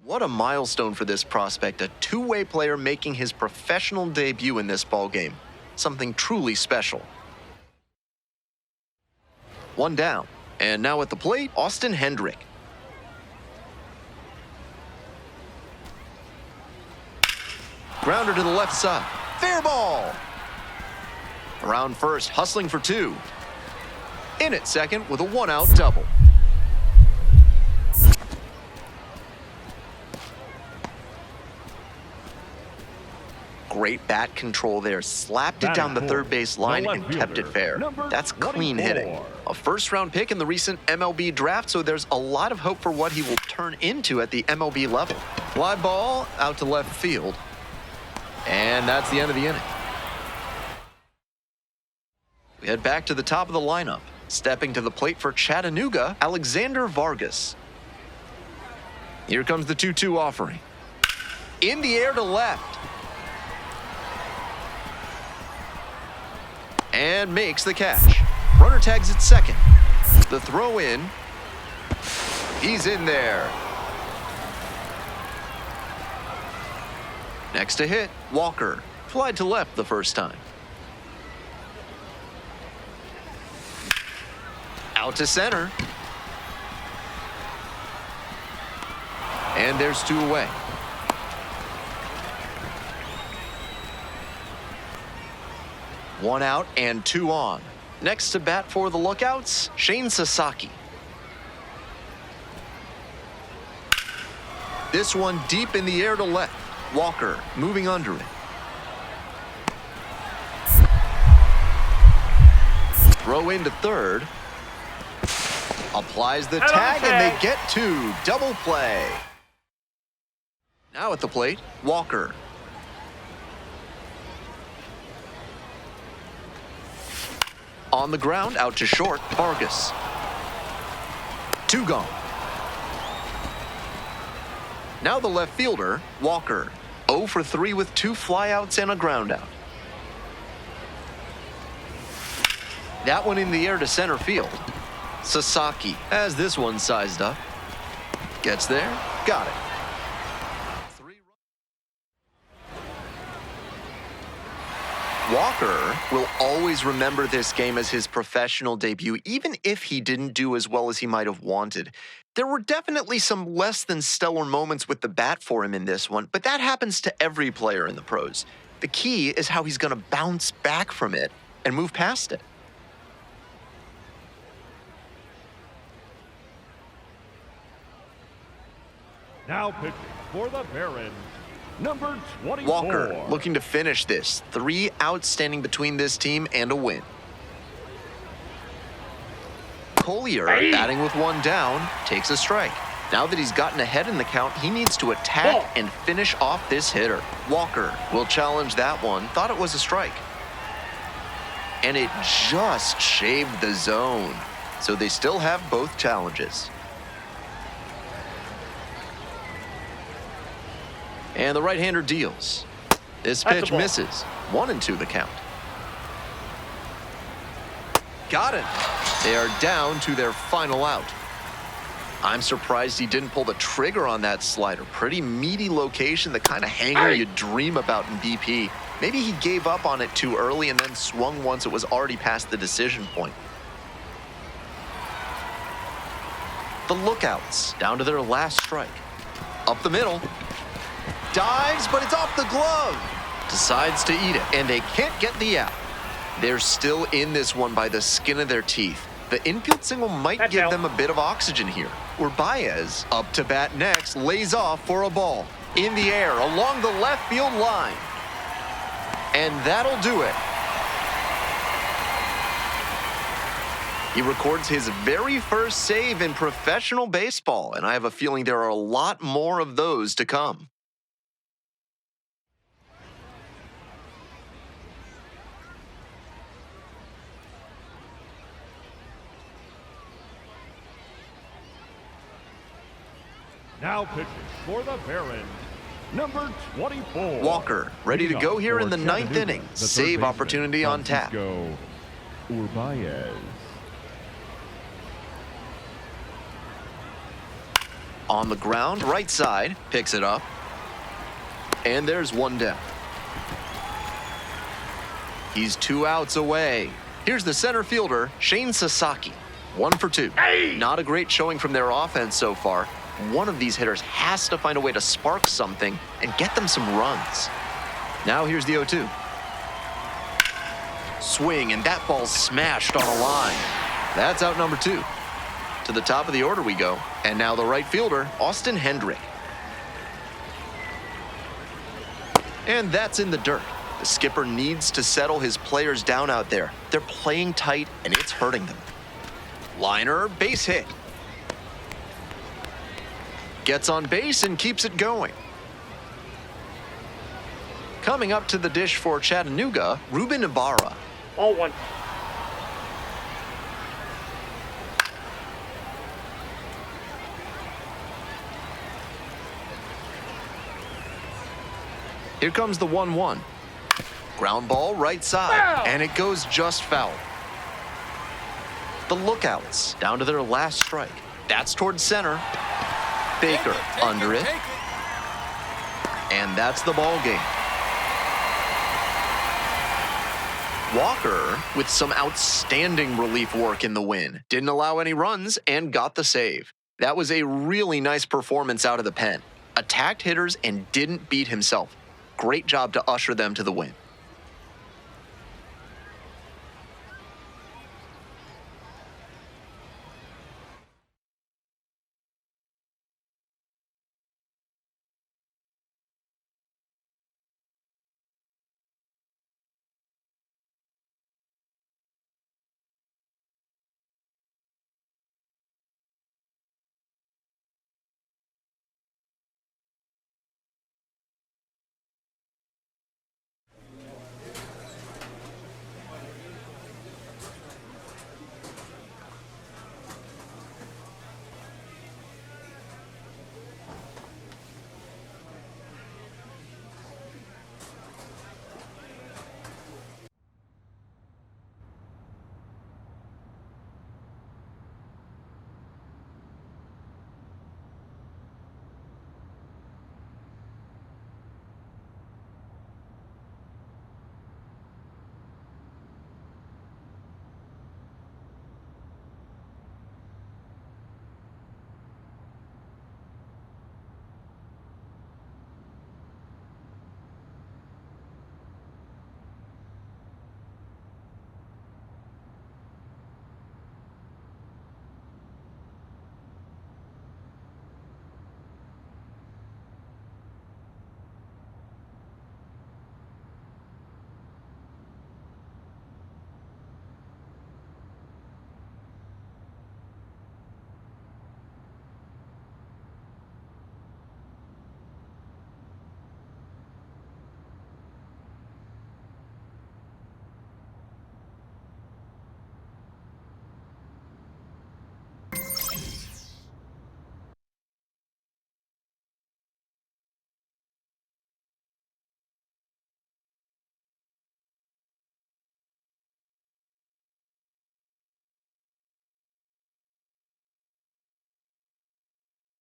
What a milestone for this prospect, a two-way player making his professional debut in this ballgame. Something truly special. One down, and now at the plate, Austin Hendrick. Grounder to the left side. Fair ball. Around first, hustling for two. In at second with a one-out double. Great bat control there. Slapped it down the third base line and kept it fair. That's clean hitting. A first-round pick in the recent MLB draft, so there's a lot of hope for what he will turn into at the MLB level. Fly ball out to left field. And that's the end of the inning. We head back to the top of the lineup. Stepping to the plate for Chattanooga, Alexander Vargas. Here comes the 2-2 offering. In the air to left. And makes the catch. Runner tags at second. The throw in. He's in there. Next to hit, Walker. Flied to left the first time. Out to center. And there's two away. One out and two on. Next to bat for the Lookouts, Shane Sasaki. This one deep in the air to left. Walker moving under it. Throw into third. Applies the tag and they get two. Double play. Now at the plate, Walker. On the ground, out to short, Vargas. Two gone. Now the left fielder, Walker. 0 for 3 with 2 flyouts and a groundout. That one in the air to center field. Sasaki has this one sized up. Gets there, got it. Walker will always remember this game as his professional debut, even if he didn't do as well as he might have wanted. There were definitely some less than stellar moments with the bat for him in this one, but that happens to every player in the pros. The key is how he's going to bounce back from it and move past it. Now pitching for the Barons, number 24. Walker looking to finish this. 3 outs standing between this team and a win. Collier, batting with 1 down, takes a strike. Now that he's gotten ahead in the count, he needs to attack and finish off this hitter. Walker will challenge that one. Thought it was a strike. And it just shaved the zone. So they still have both challenges. And the right-hander deals. This pitch misses. 1-2 the count. Got it. They are down to their final out. I'm surprised he didn't pull the trigger on that slider. Pretty meaty location, the kind of hanger you dream about in BP. Maybe he gave up on it too early and then swung once it was already past the decision point. The Lookouts down to their last strike. Up the middle. Dives, but it's off the glove. Decides to eat it, and they can't get the out. They're still in this one by the skin of their teeth. The infield single might give them a bit of oxygen here. Where Baez, up to bat next, lays off for a ball. In the air, along the left field line. And that'll do it. He records his very first save in professional baseball, and I have a feeling there are a lot more of those to come. Now pitching for the Barons, number 24. Walker, ready to go here in the 9th inning. Save opportunity on tap. On the ground, right side, picks it up. And there's one down. He's 2 outs away. Here's the center fielder, Shane Sasaki. 1 for 2. Hey! Not a great showing from their offense so far. One of these hitters has to find a way to spark something and get them some runs. Now here's the 0-2. Swing, and that ball's smashed on a line. That's out number 2. To the top of the order we go. And now the right fielder, Austin Hendrick. And that's in the dirt. The skipper needs to settle his players down out there. They're playing tight, and it's hurting them. Liner, base hit. Gets on base and keeps it going. Coming up to the dish for Chattanooga, Ruben Ibarra. 0-1. Here comes the 1-1. Ground ball right side, and it goes just foul. The lookouts down to their last strike. That's towards center. Baker under it. And that's the ball game. Walker with some outstanding relief work in the win. Didn't allow any runs and got the save. That was a really nice performance out of the pen. Attacked hitters and didn't beat himself. Great job to usher them to the win.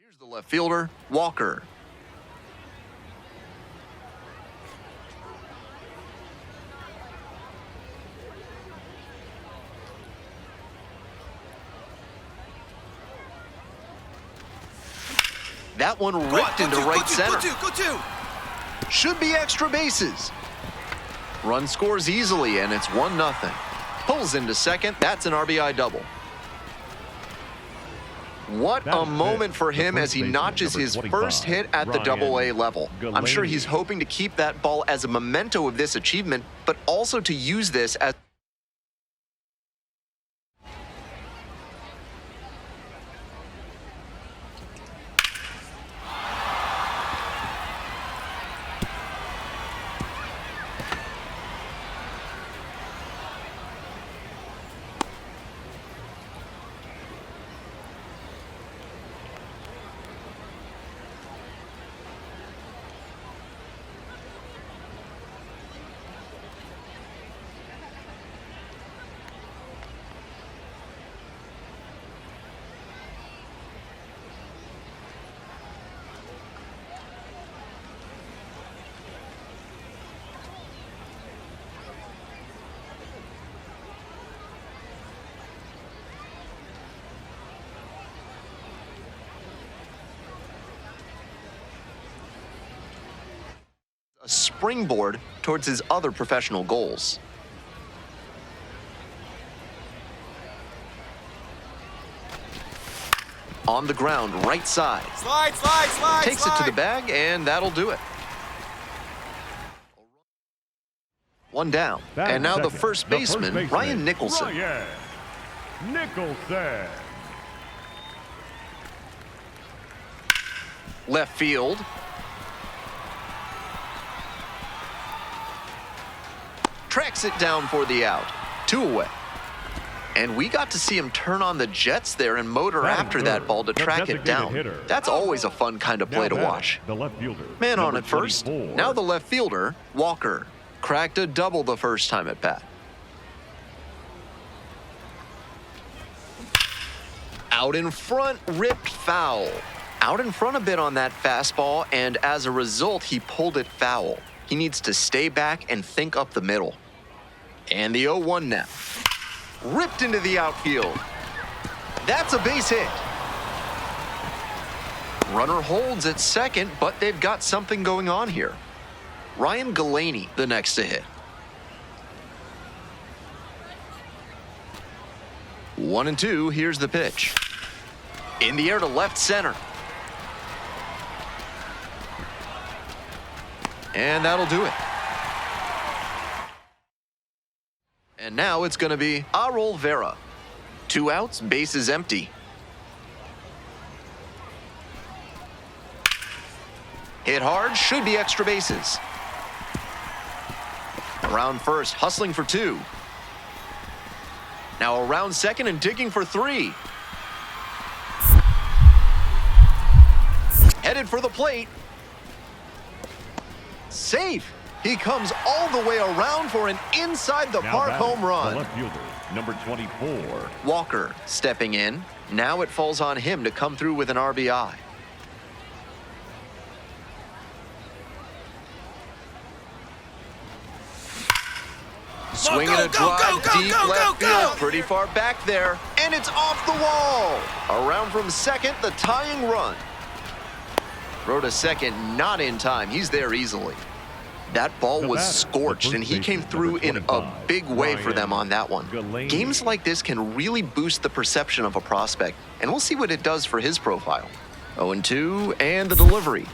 Here's the left fielder, Walker. That one ripped into right center. Go two. Should be extra bases. Run scores easily, and it's 1-0. Pulls into second. That's an RBI double. What a moment for him as he notches his first hit at the Double-A level. I'm sure he's hoping to keep that ball as a memento of this achievement, but also to use this as a springboard towards his other professional goals. On the ground, right side. Takes it to the bag, and that'll do it. One down. And now the first baseman, Ryan Nicholson. Ryan Nicholson. Left field. Tracks it down for the out. 2 away. And we got to see him turn on the jets there and motor after that ball to track it down. That's always a fun kind of play to watch. The left fielder. Man on at first. 24. Now the left fielder, Walker. Cracked a double the first time at bat. Out in front, ripped foul. Out in front a bit on that fastball, and as a result, he pulled it foul. He needs to stay back and think up the middle. And the 0-1 now. Ripped into the outfield. That's a base hit. Runner holds at second, but they've got something going on here. Ryan Galaney, the next to hit. 1-2, here's the pitch. In the air to left center. And that'll do it. And now it's going to be Arol Vera. 2 outs, bases empty. Hit hard, should be extra bases. Around first, hustling for 2. Now around second and digging for 3. Headed for the plate. Safe. He comes all the way around for an inside-the-park home run. The left fielder, number 24. Walker stepping in. Now it falls on him to come through with an RBI. Swinging a drive deep left field, pretty far back there, and it's off the wall. Around from second, the tying run. Throw to second, not in time. He's there easily. That ball was scorched, and he came through in a big way for them on that one. Games like this can really boost the perception of a prospect, and we'll see what it does for his profile. 0-2, and the delivery.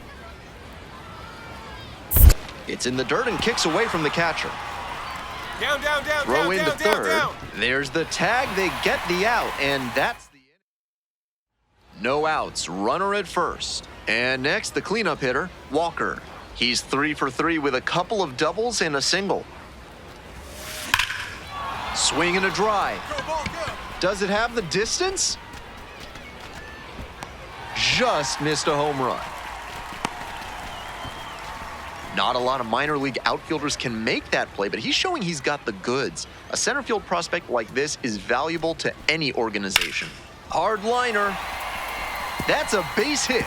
It's in the dirt and kicks away from the catcher. Down, Throw into third. There's the tag. They get the out, and that's the inning. No outs. Runner at first. And next, the cleanup hitter, Walker. He's 3 for 3 with a couple of doubles and a single. Swing and a drive. Does it have the distance? Just missed a home run. Not a lot of minor league outfielders can make that play, but he's showing he's got the goods. A center field prospect like this is valuable to any organization. Hard liner. That's a base hit.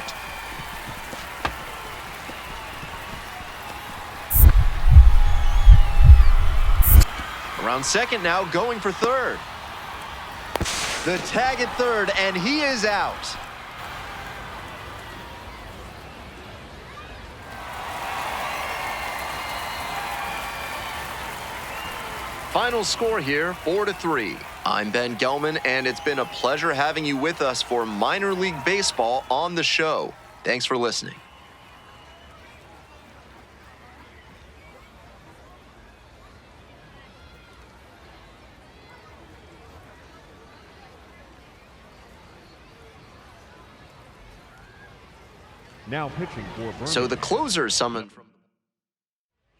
Around second now, going for third. The tag at third, and he is out. Final score here, 4-3. I'm Ben Gelman, and it's been a pleasure having you with us for minor league baseball on the show. Thanks for listening. Now pitching for Birmingham. So the closer summoned from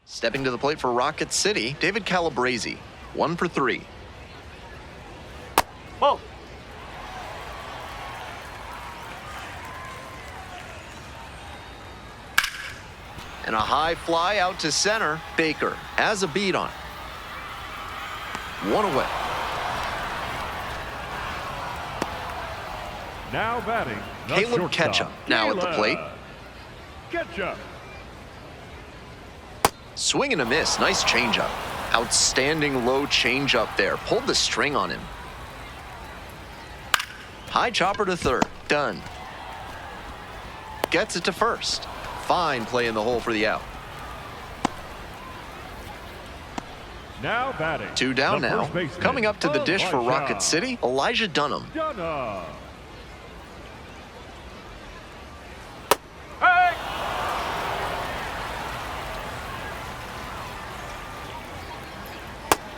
stepping to the plate for Rocket City, David Calabrese, 1 for 3. Whoa. And a high fly out to center. Baker has a beat on it. 1 away. Now batting, the Caleb shortstop, Ketchum now at the plate. Ketchum. Swing and a miss. Nice changeup. Outstanding low changeup there. Pulled the string on him. High chopper to third. Done. Gets it to first. Fine play in the hole for the out. Now batting. 2 down the now. first baseman, Coming up to the dish for Elijah. Rocket City, Elijah Dunham. Dunham. Hey!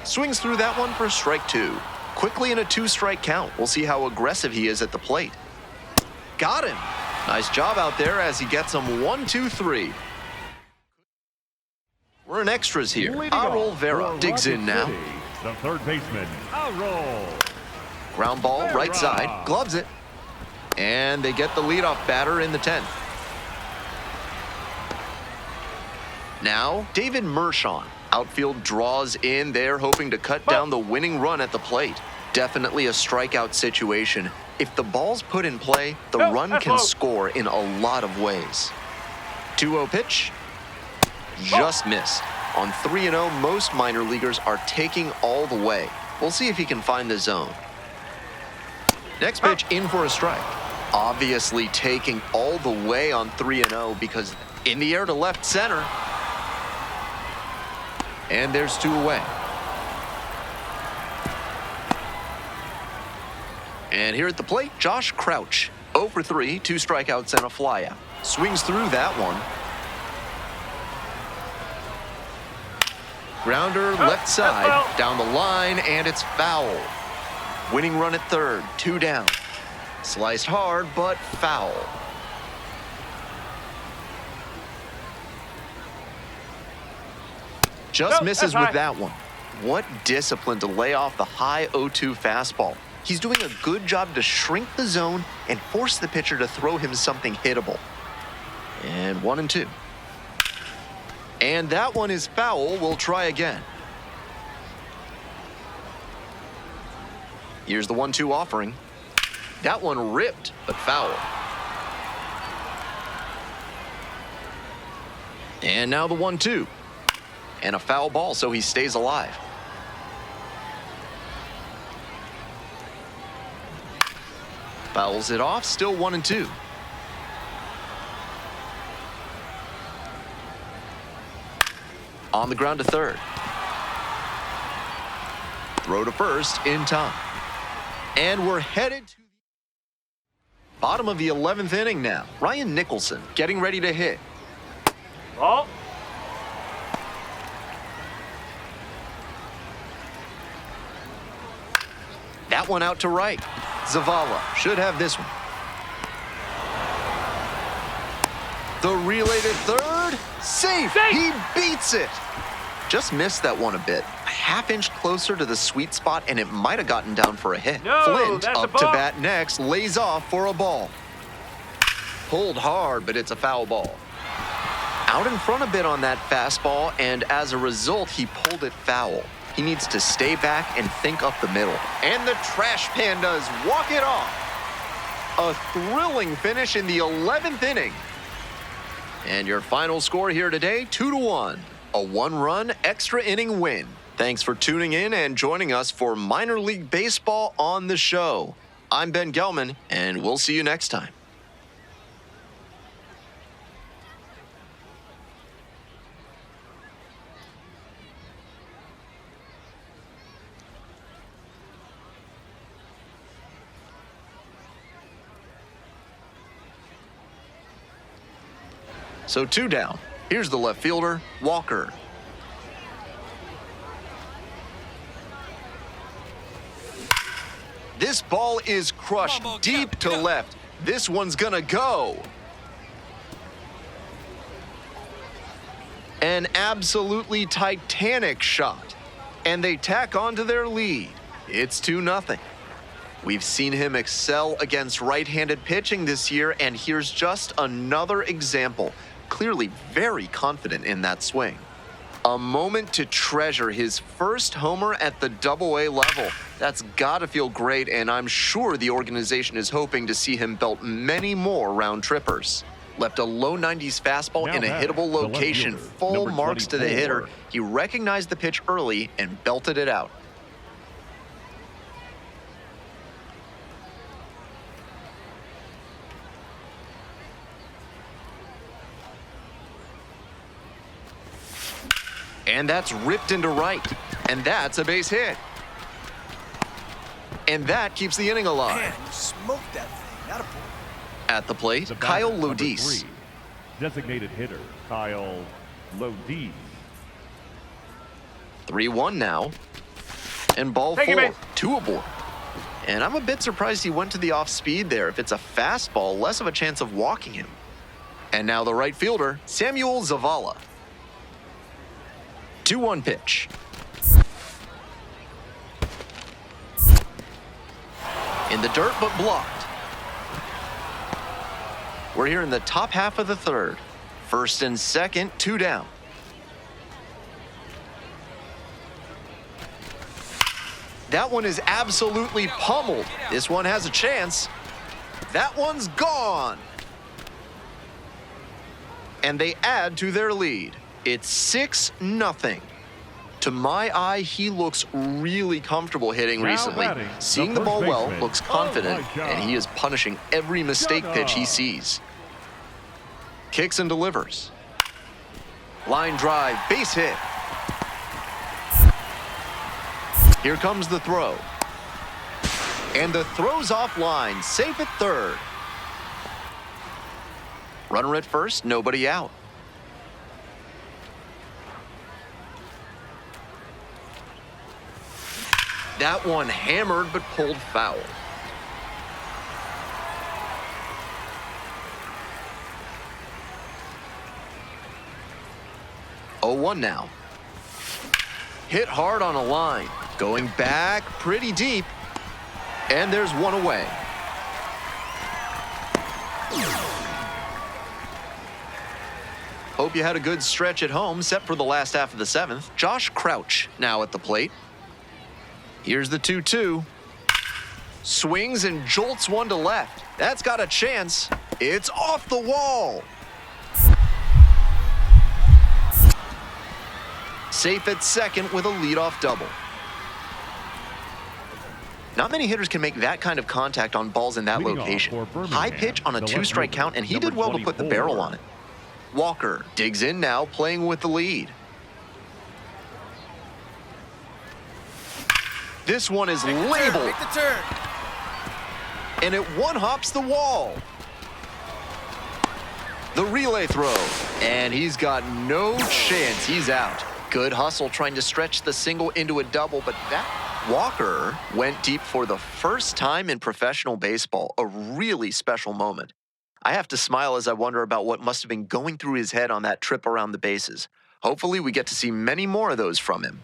Swings through that one for strike 2. Quickly in a 2-strike count. We'll see how aggressive he is at the plate. Got him. Nice job out there as he gets him 1, 2, 3. We're in extras here. Leading Arol off Vera for digs in Rocket now. City, the third baseman, Arol. Ground ball, Vera. right side, gloves it. And they get the leadoff batter in the 10th. Now, David Mershon. Outfield draws in there, hoping to cut down the winning run at the plate. Definitely a strikeout situation. If the ball's put in play, the run can score in a lot of ways. 2-0 pitch. Just missed. On 3-0, most minor leaguers are taking all the way. We'll see if he can find the zone. Next pitch in for a strike. Obviously taking all the way on 3-0 because in the air to left center. And there's 2 away. And here at the plate, Josh Crouch. 0 for 3, 2 strikeouts and a flyout. Swings through that one. Grounder left side, down the line, and it's foul. Winning run at third, 2 down. Sliced hard, but foul. Just misses with that one. What discipline to lay off the high 0-2 fastball. He's doing a good job to shrink the zone and force the pitcher to throw him something hittable. And 1 and 2. And that one is foul. We'll try again. Here's the 1-2 offering. That one ripped, but foul. And now the 1-2. And a foul ball, so he stays alive. Fouls it off, still 1 and 2. On the ground to third. Throw to first in time. And we're headed to the bottom of the 11th inning now. Ryan Nicholson getting ready to hit. Ball. That one out to right. Zavala should have this one. The relay to third. Safe. He beats it. Just missed that one a bit. A half-inch closer to the sweet spot, and it might have gotten down for a hit. No, Flint that's a up to ball. bat next, lays off for a ball. Pulled hard, but it's a foul ball. Out in front a bit on that fastball, and as a result, he pulled it foul. He needs to stay back and think up the middle. And the Trash Pandas walk it off. A thrilling finish in the 11th inning. And your final score here today, 2-1. A 1-run extra inning win. Thanks for tuning in and joining us for Minor League Baseball on the show. I'm Ben Gelman, and we'll see you next time. So 2 down. Here's the left fielder, Walker. This ball is crushed deep to left. This one's gonna go. An absolutely titanic shot. And they tack onto their lead. It's 2-0. We've seen him excel against right-handed pitching this year, and here's just another example. Clearly very confident in that swing. A moment to treasure, his first homer at the Double-A level. That's gotta feel great, and I'm sure the organization is hoping to see him belt many more round trippers. Left a low 90s fastball Now in a batting, hittable the left location, fielder, full number marks to the 24. hitter. He recognized the pitch early and belted it out. And that's ripped into right. And that's a base hit. And that keeps the inning alive. Man, you smoked that thing. Not a ball. At the plate, The batter, Kyle number Lodis. 3, designated hitter, Kyle Lodis. 3-1 now. And ball Take it, 4, man. 2 aboard. And I'm a bit surprised he went to the off-speed there. If it's a fastball, less of a chance of walking him. And now the right fielder, Samuel Zavala. 2-1 pitch. In the dirt, but blocked. We're here in the top half of the third. First and second, 2 down. That one is absolutely pummeled. This one has a chance. That one's gone. And they add to their lead. It's 6-0. To my eye, he looks really comfortable hitting Now recently. batting, the Seeing the ball first well, baseman. looks Oh, confident, my God. and he is punishing every mistake Shut pitch he up. sees. Kicks and delivers. Line drive, base hit. Here comes the throw. And the throw's offline, safe at third. Runner at first, nobody out. That one hammered but pulled foul. Oh, 0-1 now. Hit hard on a line. Going back pretty deep. And there's one away. Hope you had a good stretch at home, set for the last half of the 7th. Josh Crouch now at the plate. Here's the 2-2. Swings and jolts one to left. That's got a chance. It's off the wall. Safe at second with a leadoff double. Not many hitters can make that kind of contact on balls in that Leading off location. for Birmingham, High pitch on a the 2-strike left count, and he fielder, did well to put the 24. barrel on it. Walker digs in now, playing with the lead. This one is labeled, Make the turn. and it one-hops the wall. The relay throw, and he's got no chance. He's out. Good hustle trying to stretch the single into a double, but that Walker went deep for the first time in professional baseball. A really special moment. I have to smile as I wonder about what must have been going through his head on that trip around the bases. Hopefully we get to see many more of those from him.